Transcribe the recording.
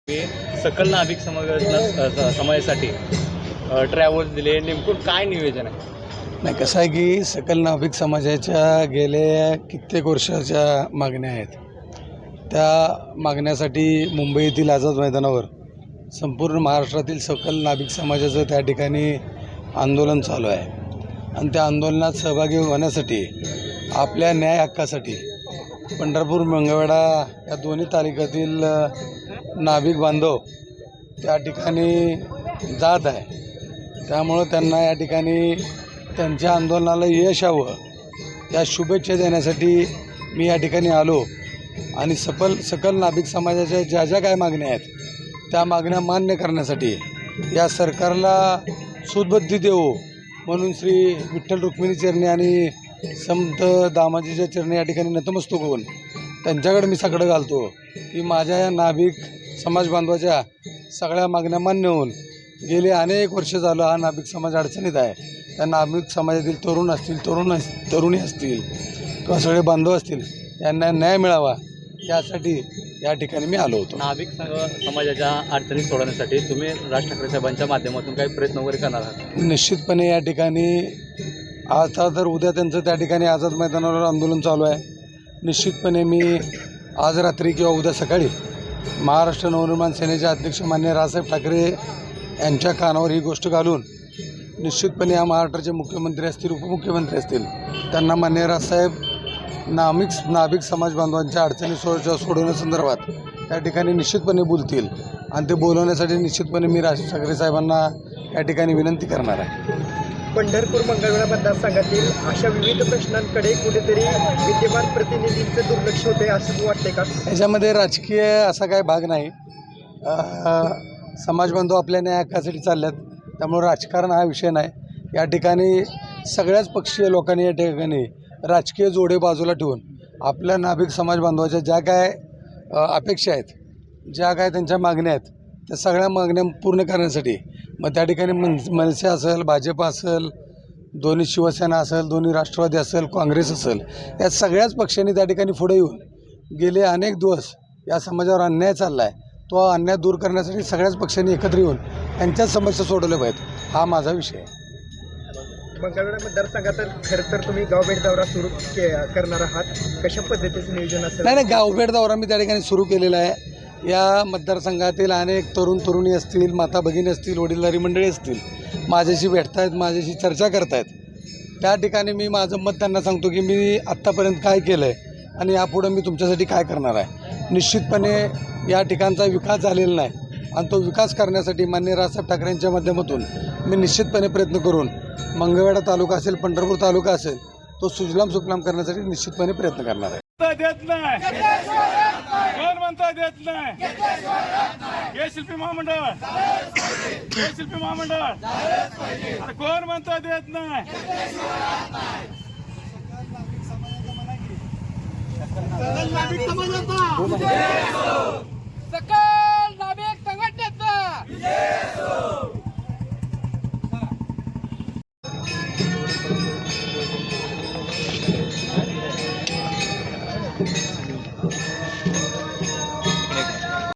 मी सकल नाभिक समाजासाठी ट्रॅव्हल्स दिले, नेमकं काय नियोजन आहे? नाही, कसं आहे की सकल नाभिक समाजाच्या गेल्या कित्येक वर्षाच्या मागण्या आहेत. त्या मागण्यासाठी मुंबई येथील आझाद मैदानावर संपूर्ण महाराष्ट्रातील सकल नाभिक समाजाचं त्या ठिकाणी आंदोलन चालू आहे. आणि त्या आंदोलनात सहभागी होण्यासाठी आपल्या न्याय हक्कासाठी पंढरपूर मंगळवेढा या दोन्ही तालुक्यातील नाभिक बांधव त्या ठिकाणी जात आहे. त्यामुळं त्यांना या ठिकाणी त्यांच्या आंदोलनाला यश यावं या शुभेच्छा देण्यासाठी मी या ठिकाणी आलो. आणि सकल नाभिक समाजाच्या ज्या ज्या काय मागण्या आहेत त्या मागण्या मान्य करण्यासाठी या सरकारला सुदबुद्धी देऊ म्हणून श्री विठ्ठल रुक्मिणी चरणी आणि संत दामाजीच्या चरणी या ठिकाणी नतमस्तक होऊन त्यांच्याकडे मी सगळं घालतो की माझ्या या नाभिक समाज बांधवाच्या सगळ्या मागण्या मान्य होऊन गेले अनेक वर्ष झालं हा नाभिक समाज अडचणीत आहे. त्या नाभिक समाजातील तरुण असतील, तरुणी असतील किंवा सगळे बांधव असतील, यांना न्याय मिळावा यासाठी या ठिकाणी मी आलो होतो. नाभिक समाजाच्या अडचणी सोडवण्यासाठी तुम्ही राज ठाकरे साहेबांच्या माध्यमातून काही प्रयत्न वगैरे करणार आहात? निश्चितपणे या ठिकाणी आता तर उद्या त्यांचं त्या ठिकाणी आझाद मैदानावर आंदोलन चालू आहे. निश्चितपणे मी आज रात्री किंवा उद्या सकाळी महाराष्ट्र नवनिर्माण सेनेचे अध्यक्ष माननीय राजसाहेब ठाकरे यांच्या कानावर ही गोष्ट घालून निश्चितपणे या महाराष्ट्राचे मुख्यमंत्री असतील, उपमुख्यमंत्री असतील, त्यांना माननीय राजसाहेब नाभिक समाज बांधवांच्या अडचणी सोडवण्यासंदर्भात त्या ठिकाणी निश्चितपणे बोलतील. आणि ते बोलवण्यासाठी निश्चितपणे मी राज ठाकरे साहेबांना या ठिकाणी विनंती करणार आहे. पंढरपूर मंगळवेढा मतदारसंघातील अशा विविध प्रश्नांकडे कुठेतरी विद्यमान प्रतिनिधींचं दुर्लक्ष होते असं वाटते का? याच्यामध्ये राजकीय असा काही भाग नाही. समाजबांधव आपल्या न्याय हक्कासाठी चालल्यात, त्यामुळे राजकारण हा विषय नाही. या ठिकाणी सगळ्याच पक्षीय लोकांनी या ठिकाणी राजकीय जोडे बाजूला ठेवून आपल्या नाभिक समाज बांधवाच्या ज्या काय अपेक्षा आहेत, ज्या काय त्यांच्या मागण्या आहेत, त्या सगळ्या मागण्या पूर्ण करण्यासाठी मग त्या ठिकाणी मनसे असेल, भाजप असेल, दोन्ही शिवसेना असेल, दोन्ही राष्ट्रवादी असेल, काँग्रेस असेल, या सगळ्याच पक्षांनी त्या ठिकाणी पुढे येऊन गेले अनेक दिवस या समाजावर अन्याय चालला आहे, तो अन्याय दूर करण्यासाठी सगळ्याच पक्षांनी एकत्र येऊन त्यांच्याच समस्या सोडवल्या पाहिजेत, हा माझा विषय आहे. मंगळवेढा मतदारसंघात खरं तर तुम्ही गावभेट दौरा सुरू करणार आहात, कशा पद्धतीचं नियोजन असेल? नाही, गावभेट दौरा मी त्या ठिकाणी सुरू केलेला आहे. या मतदारसंघातील अनेक तरुणी असतील, माता भगिनी असतील, वडीलधारी मंडळी असतील, माझ्याशी भेटत आहेत, माझ्याशी चर्चा करत आहेत. त्या ठिकाणी मी माझं मत त्यांना सांगतो की मी आत्तापर्यंत काय केलं आहे आणि यापुढं मी तुमच्यासाठी काय करणार आहे. निश्चितपणे या ठिकाणचा विकास झालेला नाही आणि तो विकास करण्यासाठी माननीय राजसाहेब ठाकरेंच्या माध्यमातून मी निश्चितपणे प्रयत्न करून मंगळवेढा तालुका असेल, पंढरपूर तालुका असेल, तो सुजलाम सुफलाम करण्यासाठी निश्चितपणे प्रयत्न करणार आहे. देत नाही कोण म्हणता देत नाही. हे शिल्पी महामंडळ, हे शिल्पी महामंडळ कोण म्हणता देत नाही. सकल